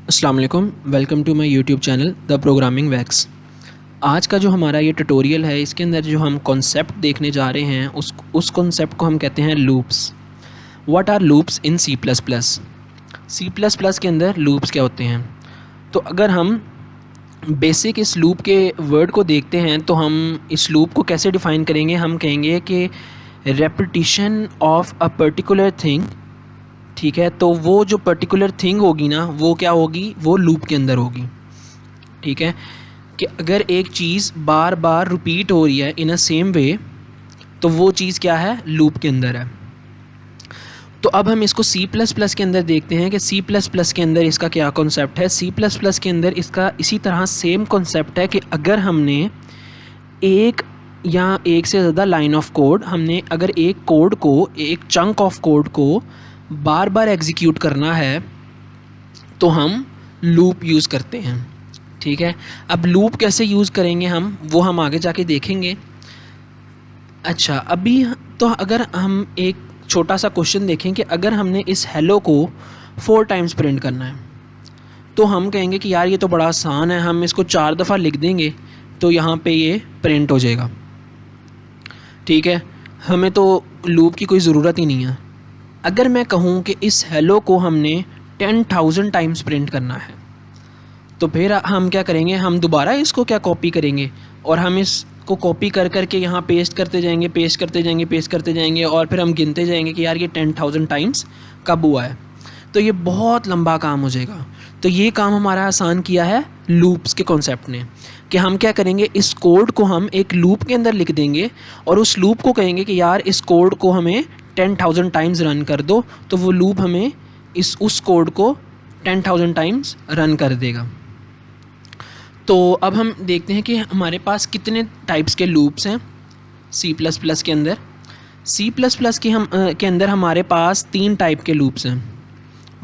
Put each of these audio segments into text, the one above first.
अस्सलाम वालेकुम, welcome to my YouTube channel the programming wax. आज का जो हमारा ये ट्यूटोरियल है, इसके अंदर जो हम कॉन्सेप्ट देखने जा रहे हैं उस कॉन्सेप्ट को हम कहते हैं loops. What are loops in C plus plus. C plus plus के अंदर लूप्स क्या होते हैं? तो अगर हम बेसिक इस लूप के वर्ड को देखते हैं तो हम इस लूप को कैसे डिफ़ाइन करेंगे? हम कहेंगे कि repetition of a particular thing. ठीक है, तो वो जो पर्टिकुलर थिंग होगी ना, वो क्या होगी? वो लूप के अंदर होगी। ठीक है, कि अगर एक चीज़ बार बार रिपीट हो रही है इन अ सेम वे, तो वो चीज़ क्या है? लूप के अंदर है। तो अब हम इसको सी प्लस प्लस के अंदर देखते हैं कि सी प्लस प्लस के अंदर इसका क्या कॉन्सेप्ट है। सी प्लस प्लस के अंदर इसका इसी तरह सेम कॉन्सेप्ट है कि अगर हमने एक या एक से ज़्यादा लाइन ऑफ कोड, हमने अगर एक कोड को, एक चंक ऑफ कोड को बार बार एग्जीक्यूट करना है तो हम लूप यूज़ करते हैं। ठीक है, अब लूप कैसे यूज़ करेंगे वो हम आगे जाके देखेंगे। अच्छा, अभी तो अगर हम एक छोटा सा क्वेश्चन देखें कि अगर हमने इस हेलो को 4 टाइम्स प्रिंट करना है, तो हम कहेंगे कि यार ये तो बड़ा आसान है, हम इसको 4 दफ़ा लिख देंगे तो यहाँ पे ये प्रिंट हो जाएगा। ठीक है, हमें तो लूप की कोई ज़रूरत ही नहीं है। अगर मैं कहूँ कि इस हेलो को हमने 10,000 टाइम्स प्रिंट करना है, तो फिर हम क्या करेंगे? हम दोबारा इसको क्या कॉपी करेंगे और हम इसको कॉपी कर करके यहाँ पेस्ट करते जाएंगे, पेस्ट करते जाएंगे, पेस्ट करते जाएंगे, और फिर हम गिनते जाएंगे कि यार ये 10,000 टाइम्स कब हुआ है। तो ये बहुत लंबा काम हो जाएगा। तो ये काम हमारा आसान किया है लूप्स के कॉन्सेप्ट ने, कि हम क्या करेंगे? इस कोड को हम एक लूप के अंदर लिख देंगे और उस लूप को कहेंगे कि यार इस कोड को हमें 10,000 टाइम्स रन कर दो, तो वो लूप हमें उस कोड को 10,000 टाइम्स रन कर देगा। तो अब हम देखते हैं कि हमारे पास कितने टाइप्स के लूप्स हैं सी प्लस प्लस के अंदर। सी प्लस प्लस के अंदर हमारे पास 3 टाइप के लूप्स हैं: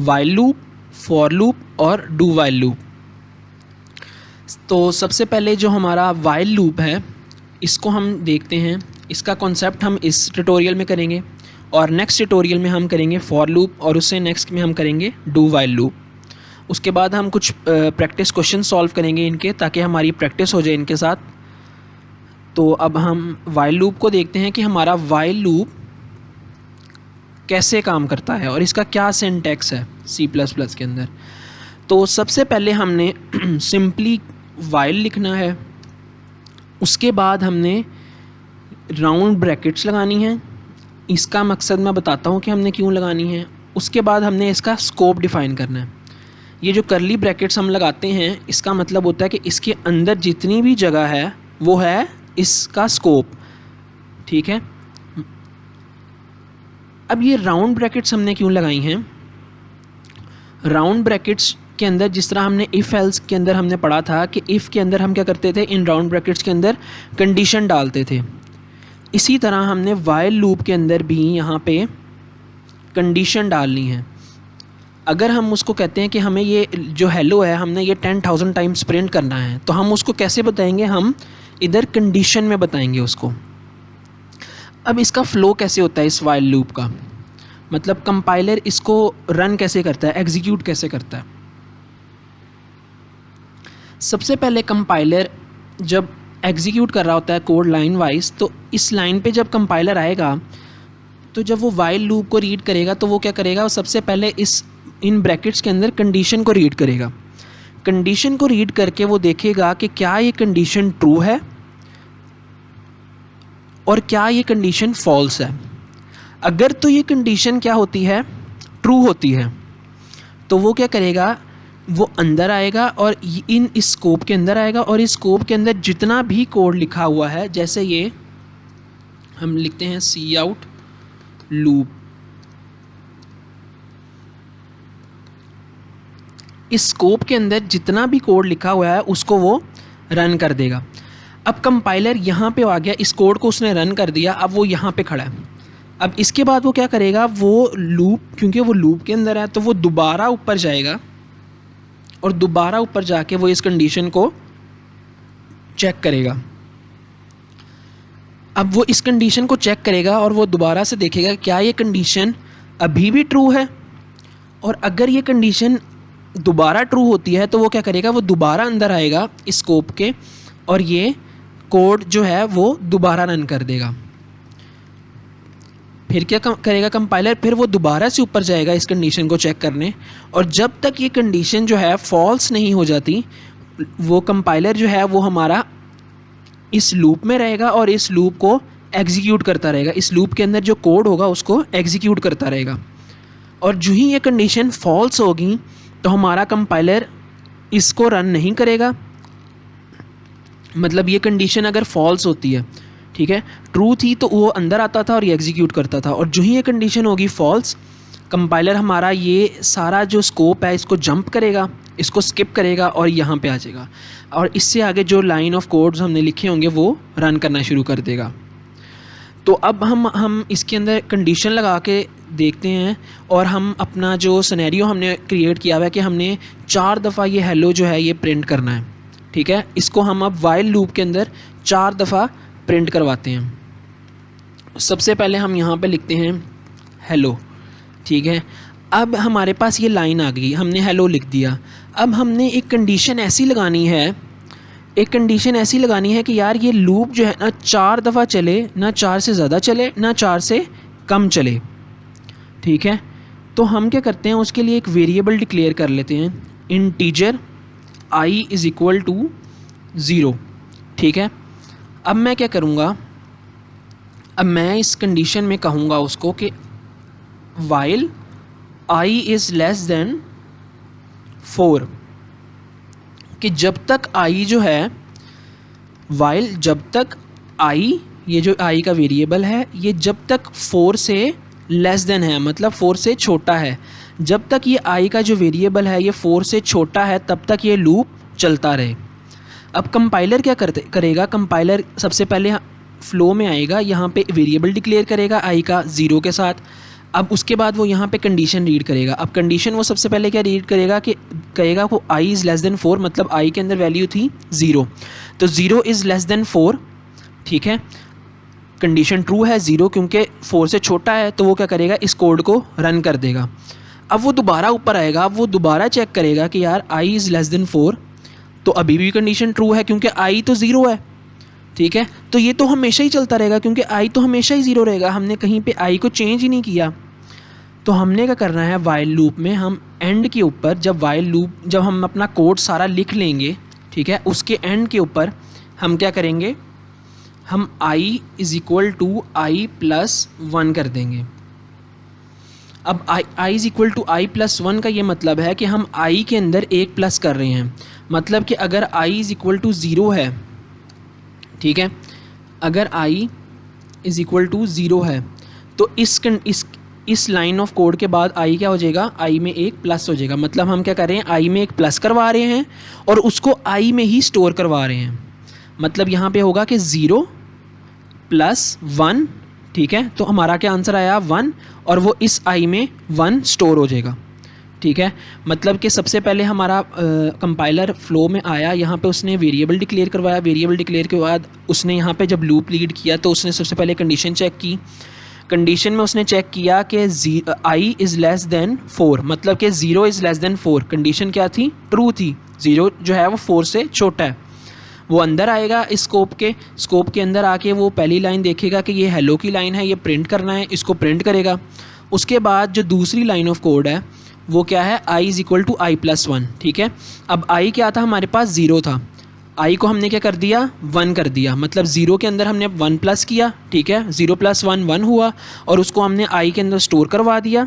वाइल लूप, फॉर लूप और डू वाइल लूप। तो सबसे पहले जो हमारा वाइल लूप है, इसको हम देखते हैं। इसका कॉन्सेप्ट हम इस ट्यूटोरियल में करेंगे और नेक्स्ट ट्यूटोरियल में हम करेंगे फॉर लूप, और उससे नेक्स्ट में हम करेंगे डू वाइल लूप। उसके बाद हम कुछ प्रैक्टिस क्वेश्चन सॉल्व करेंगे इनके, ताकि हमारी प्रैक्टिस हो जाए इनके साथ। तो अब हम वाइल लूप को देखते हैं कि हमारा वाइल लूप कैसे काम करता है और इसका क्या सिंटैक्स है सी प्लस प्लस के अंदर। तो सबसे पहले हमने सिंपली वाइल लिखना है। उसके बाद हमने राउंड ब्रैकेट्स लगानी है। इसका मकसद मैं बताता हूँ कि हमने क्यों लगानी है। उसके बाद हमने इसका स्कोप डिफ़ाइन करना है। ये जो करली ब्रैकेट्स हम लगाते हैं, इसका मतलब होता है कि इसके अंदर जितनी भी जगह है वो है इसका स्कोप। ठीक है, अब ये राउंड ब्रैकेट्स हमने क्यों लगाई हैं? राउंड ब्रैकेट्स के अंदर, जिस तरह हमने इफ़ एल्स के अंदर हमने पढ़ा था कि इफ़ के अंदर हम क्या करते थे? इन राउंड ब्रैकेट्स के अंदर कंडीशन डालते थे। इसी तरह हमने वाइल लूप के अंदर भी यहाँ पे कंडीशन डालनी है। अगर हम उसको कहते हैं कि हमें ये जो हेलो है, हमने ये 10,000 टाइम्स प्रिंट करना है, तो हम उसको कैसे बताएंगे? हम इधर कंडीशन में बताएंगे उसको। अब इसका फ़्लो कैसे होता है इस वाइल लूप का? मतलब कंपाइलर इसको रन कैसे करता है, एग्जीक्यूट कैसे करता है? सबसे पहले कंपाइलर जब एग्जीक्यूट कर रहा होता है कोड लाइन वाइज, तो इस लाइन पे जब कंपाइलर आएगा, तो जब वो वाइल लूप को रीड करेगा, तो वो क्या करेगा? वो सबसे पहले इन ब्रैकेट्स के अंदर कंडीशन को रीड करेगा। कंडीशन को रीड करके वो देखेगा कि क्या ये कंडीशन ट्रू है और क्या ये कंडीशन फॉल्स है। अगर तो ये कंडीशन क्या होती है? ट्रू होती है, तो वो क्या करेगा? वो अंदर आएगा और इस स्कोप के अंदर आएगा, और इस स्कोप के अंदर जितना भी कोड लिखा हुआ है, जैसे ये हम लिखते हैं सी आउट लूप, इस स्कोप के अंदर जितना भी कोड लिखा हुआ है उसको वो रन कर देगा। अब कंपाइलर यहाँ पे आ गया, इस कोड को उसने रन कर दिया, अब वो यहाँ पे खड़ा है। अब इसके बाद वो क्या करेगा? वो लूप, क्योंकि वो लूप के अंदर है, तो वो दोबारा ऊपर जाएगा और दोबारा ऊपर जाके वो इस कंडीशन को चेक करेगा। अब वो इस कंडीशन को चेक करेगा और वो दोबारा से देखेगा क्या ये कंडीशन अभी भी ट्रू है, और अगर ये कंडीशन दोबारा ट्रू होती है तो वो क्या करेगा, वो दोबारा अंदर आएगा इस स्कोप के और ये कोड जो है वो दोबारा रन कर देगा। फिर क्या करेगा कंपाइलर, फिर वो दोबारा से ऊपर जाएगा इस कंडीशन को चेक करने, और जब तक ये कंडीशन जो है फॉल्स नहीं हो जाती वो कंपाइलर जो है वो हमारा इस लूप में रहेगा और इस लूप को एग्जीक्यूट करता रहेगा। इस लूप के अंदर जो कोड होगा उसको एग्जीक्यूट करता रहेगा, और जो ही ये कंडीशन फॉल्स होगी तो हमारा कंपाइलर इसको रन नहीं करेगा। मतलब ये कंडीशन अगर फॉल्स होती है, ठीक है, ट्रू थी तो वो अंदर आता था और ये एग्जीक्यूट करता था, और जो ही ये कंडीशन होगी फॉल्स, कंपाइलर हमारा ये सारा जो स्कोप है इसको जंप करेगा, इसको स्किप करेगा और यहाँ पे आ जाएगा, और इससे आगे जो लाइन ऑफ कोड्स हमने लिखे होंगे वो रन करना शुरू कर देगा। तो अब हम इसके अंदर कंडीशन लगा के देखते हैं, और हम अपना जो सिनेरियो हमने क्रिएट किया हुआ है कि हमने 4 दफ़ा ये हेलो जो है ये प्रिंट करना है, ठीक है, इसको हम अब वाइल लूप के अंदर 4 दफ़ा प्रिंट करवाते हैं। सबसे पहले हम यहाँ पे लिखते हैं हेलो, ठीक है। अब हमारे पास ये लाइन आ गई, हमने हेलो लिख दिया। अब हमने एक कंडीशन ऐसी लगानी है, कि यार ये लूप जो है ना 4 दफ़ा चले, ना 4 से ज़्यादा चले, ना 4 से कम चले, ठीक है। तो हम क्या करते हैं, उसके लिए एक वेरिएबल डिक्लेयर कर लेते हैं, integer i is equal to 0, ठीक है। अब मैं क्या करूँगा, अब मैं इस कंडीशन में कहूँगा उसको कि while i is less than 4, कि जब तक i जो है, वाइल जब तक i, ये जो i का वेरिएबल है, ये जब तक 4 से लेस देन है, मतलब 4 से छोटा है, जब तक ये i का जो वेरिएबल है ये 4 से छोटा है तब तक ये लूप चलता रहे। अब कंपाइलर क्या करेगा, कंपाइलर सबसे पहले फ़्लो में आएगा, यहाँ पे वेरिएबल डिक्लेयर करेगा i का 0 के साथ। अब उसके बाद वो यहाँ पे कंडीशन रीड करेगा। अब कंडीशन वो सबसे पहले क्या रीड करेगा कि कहेगा वो i इज़ लेस देन 4, मतलब i के अंदर वैल्यू थी 0, तो 0 इज़ लेस देन 4, ठीक है। कंडीशन ट्रू है 0 क्योंकि 4 से छोटा है, तो वो क्या करेगा, इस कोड को रन कर देगा। अब वो दोबारा ऊपर आएगा, अब वो दोबारा चेक करेगा कि यार i इज़ लेस देन 4, तो अभी भी कंडीशन ट्रू है क्योंकि i तो 0 है, ठीक है। तो ये तो हमेशा ही चलता रहेगा क्योंकि i तो हमेशा ही 0 रहेगा, हमने कहीं पे i को चेंज ही नहीं किया। तो हमने क्या करना है, वाइल लूप में हम एंड के ऊपर, जब हम अपना कोड सारा लिख लेंगे, ठीक है, उसके एंड के ऊपर हम क्या करेंगे, हम i is equal to i plus 1 कर देंगे। अब i is equal to i plus 1 का ये मतलब है कि हम i के अंदर एक प्लस कर रहे हैं, मतलब कि अगर i इज़ इक्वल टू 0 है, ठीक है, अगर i इज़ इक्वल टू 0 है तो इस लाइन ऑफ कोड के बाद i क्या हो जाएगा, i में एक प्लस हो जाएगा। मतलब हम क्या कर रहे हैं, i में एक प्लस करवा रहे हैं और उसको i में ही स्टोर करवा रहे हैं। मतलब यहाँ पे होगा कि 0 प्लस 1, ठीक है, तो हमारा क्या आंसर आया 1, और वो इस i में 1 स्टोर हो जाएगा, ठीक है। मतलब कि सबसे पहले हमारा कंपाइलर फ़्लो में आया, यहाँ पे उसने वेरिएबल डिक्लेयर करवाया, वेरिएबल डिक्लेयर के बाद उसने यहाँ पे जब लूप लीड किया तो उसने सबसे पहले कंडीशन चेक की। कंडीशन में उसने चेक किया कि i इज़ लेस देन 4, मतलब कि 0 इज़ लेस देन 4। कंडीशन क्या थी, ट्रू थी, 0 जो है वो 4 से छोटा है। वो अंदर आएगा इस स्कोप के अंदर आके वो पहली लाइन देखेगा कि ये हेलो की लाइन है, ये प्रिंट करना है, इसको प्रिंट करेगा। उसके बाद जो दूसरी लाइन ऑफ कोड है वो क्या है, i is equal to i plus 1, ठीक है। अब i क्या था, हमारे पास 0 था, i को हमने क्या कर दिया, 1 कर दिया, मतलब 0 के अंदर हमने 1 प्लस किया, ठीक है, 0 प्लस 1 1 हुआ, और उसको हमने i के अंदर स्टोर करवा दिया,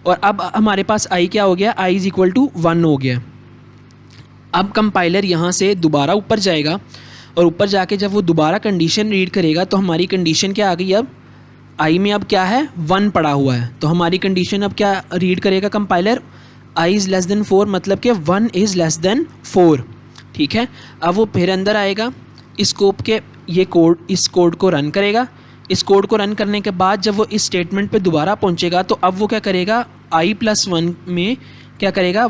और अब हमारे पास i क्या हो गया, i इज़ इक्वल टू 1 हो गया। अब कंपाइलर यहाँ से दोबारा ऊपर जाएगा, और ऊपर जाके जब वो दोबारा कंडीशन रीड करेगा तो हमारी कंडीशन क्या आ गई, अब i में अब क्या है, 1 पड़ा हुआ है, तो हमारी कंडीशन अब क्या रीड करेगा compiler, i is less than 4, मतलब कि 1 इज़ लेस देन 4, ठीक है। अब वो फिर अंदर आएगा इस स्कोप के, इस कोड को रन करेगा। इस कोड को रन करने के बाद जब वो इस स्टेटमेंट पे दोबारा पहुंचेगा तो अब वो क्या करेगा, i प्लस 1 में क्या करेगा,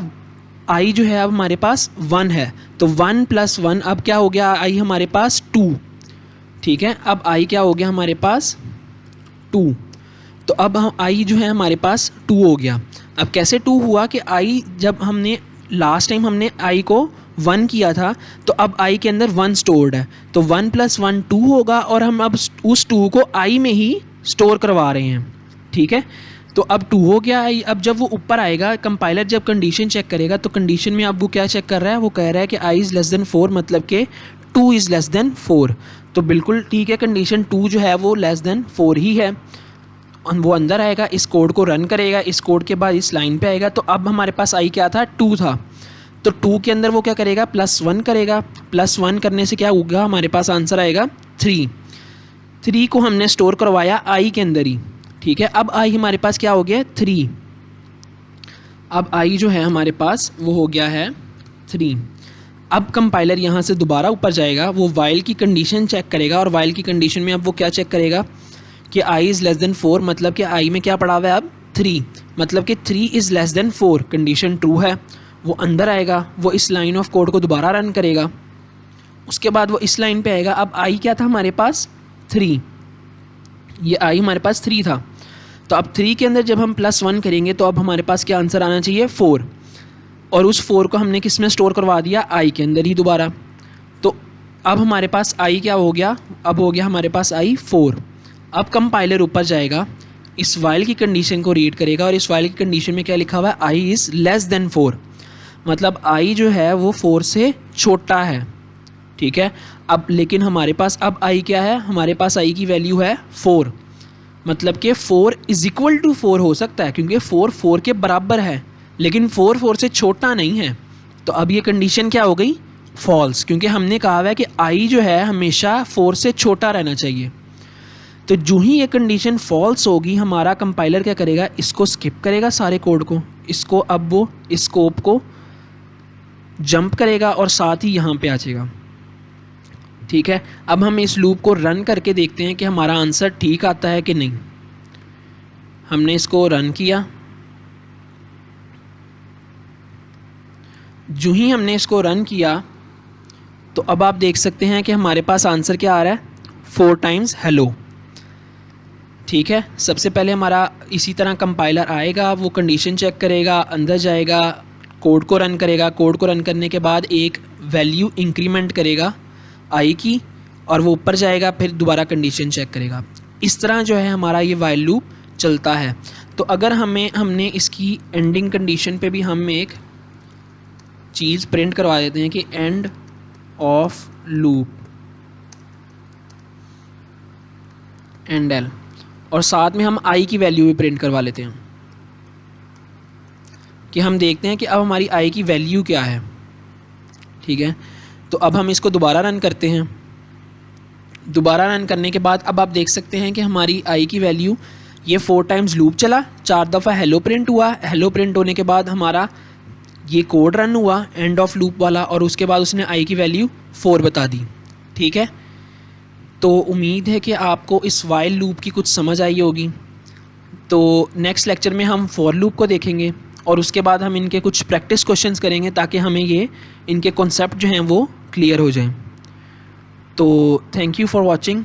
i जो है अब हमारे पास 1 है, तो 1 प्लस 1 अब क्या हो गया, i हमारे पास 2, ठीक है। अब i क्या हो गया हमारे पास 2, तो अब हम i जो है हमारे पास 2 हो गया। अब कैसे 2 हुआ कि i जब हमने लास्ट टाइम हमने आई को 1 किया था, तो अब आई के अंदर 1 स्टोर्ड है, तो 1 + 1 2 होगा, और हम अब उस 2 को आई में ही स्टोर करवा रहे हैं। ठीक है, तो अब 2 हो गया आई। अब जब वो ऊपर आएगा, कंपाइलर जब कंडीशन चेक करेगा, तो कंडीशन में अब वो क्या चेक कर रहा है, वो कह रहा है कि आई इज़ <4, मतलब कि 2 इज़ <4। तो बिल्कुल ठीक है, कंडीशन 2 जो है वो <4 ही है। वो अंदर आएगा, इस कोड को रन करेगा, इस कोड के बाद इस लाइन पे आएगा। तो अब हमारे पास आई क्या था, 2 था, तो 2 के अंदर वो क्या करेगा, +1 करेगा। +1 करने से क्या होगा, हमारे पास आंसर आएगा 3। 3 को हमने स्टोर करवाया आई के अंदर ही। ठीक है, अब आई हमारे पास क्या हो गया, 3। अब आई जो है हमारे पास वो हो गया है 3। अब कंपाइलर यहाँ से दोबारा ऊपर जाएगा, वो वाइल की कंडीशन चेक करेगा, और वाइल की कंडीशन में अब वो क्या चेक करेगा कि आई इज़ <4, मतलब कि आई में क्या पड़ा हुआ है अब 3, मतलब कि 3 इज़ <4, कंडीशन ट्रू है। वो अंदर आएगा, वो इस लाइन ऑफ कोड को दोबारा रन करेगा, उसके बाद वो इस लाइन पे आएगा। अब आई क्या था हमारे पास, 3, ये आई हमारे पास 3 था। तो अब 3 के अंदर जब हम +1 करेंगे, तो अब हमारे पास क्या आंसर आना चाहिए, 4, और उस 4 को हमने किस में स्टोर करवा दिया, आई के अंदर ही दोबारा। तो अब हमारे पास आई क्या हो गया, अब हो गया हमारे पास आई 4। अब कंपाइलर ऊपर जाएगा, इस वाइल की कंडीशन को रीड करेगा, और इस वाइल की कंडीशन में क्या लिखा हुआ है, आई इज़ <4, मतलब आई जो है वो 4 से छोटा है। ठीक है, अब लेकिन हमारे पास अब आई क्या है, हमारे पास आई की वैल्यू है 4, मतलब कि 4 = 4 हो सकता है, क्योंकि 4 4 के बराबर है, लेकिन 4 4 से छोटा नहीं है। तो अब ये कंडीशन क्या हो गई, फॉल्स, क्योंकि हमने कहा हुआ है कि आई जो है हमेशा 4 से छोटा रहना चाहिए। तो जो ही ये कंडीशन फॉल्स होगी, हमारा कंपाइलर क्या करेगा, इसको स्किप करेगा सारे कोड को, इसको अब वो इस स्कोप को जंप करेगा और साथ ही यहाँ पे आ जाएगा। ठीक है, अब हम इस लूप को रन करके देखते हैं कि हमारा आंसर ठीक आता है कि नहीं। हमने इसको रन किया, जो ही हमने इसको रन किया, तो अब आप देख सकते हैं कि हमारे पास आंसर क्या आ रहा है, 4 टाइम्स हेलो। ठीक है, सबसे पहले हमारा इसी तरह कंपाइलर आएगा, वो कंडीशन चेक करेगा, अंदर जाएगा, कोड को रन करेगा, कोड को रन करने के बाद एक वैल्यू इंक्रीमेंट करेगा आई की, और वो ऊपर जाएगा, फिर दोबारा कंडीशन चेक करेगा। इस तरह जो है हमारा ये वाइल लूप चलता है। तो अगर हमने इसकी एंडिंग कंडीशन पे भी हम एक चीज़ प्रिंट करवा देते हैं कि end of loop and L, और साथ में हम आई की वैल्यू भी प्रिंट करवा लेते हैं, कि हम देखते हैं कि अब हमारी आई की वैल्यू क्या है। ठीक है, तो अब हम इसको दोबारा रन करते हैं। दोबारा रन करने के बाद अब आप देख सकते हैं कि हमारी आई की वैल्यू, ये 4 टाइम्स लूप चला, 4 दफ़ा हेलो प्रिंट हुआ। हेलो प्रिंट होने के बाद हमारा ये कोड रन हुआ एंड ऑफ लूप वाला, और उसके बाद उसने आई की वैल्यू 4 बता दी। ठीक है, तो उम्मीद है कि आपको इस वाइल लूप की कुछ समझ आई होगी। तो नेक्स्ट लेक्चर में हम फॉर लूप को देखेंगे, और उसके बाद हम इनके कुछ प्रैक्टिस क्वेश्चंस करेंगे, ताकि हमें ये इनके कॉन्सेप्ट जो हैं वो क्लियर हो जाएं। तो थैंक यू फॉर वॉचिंग।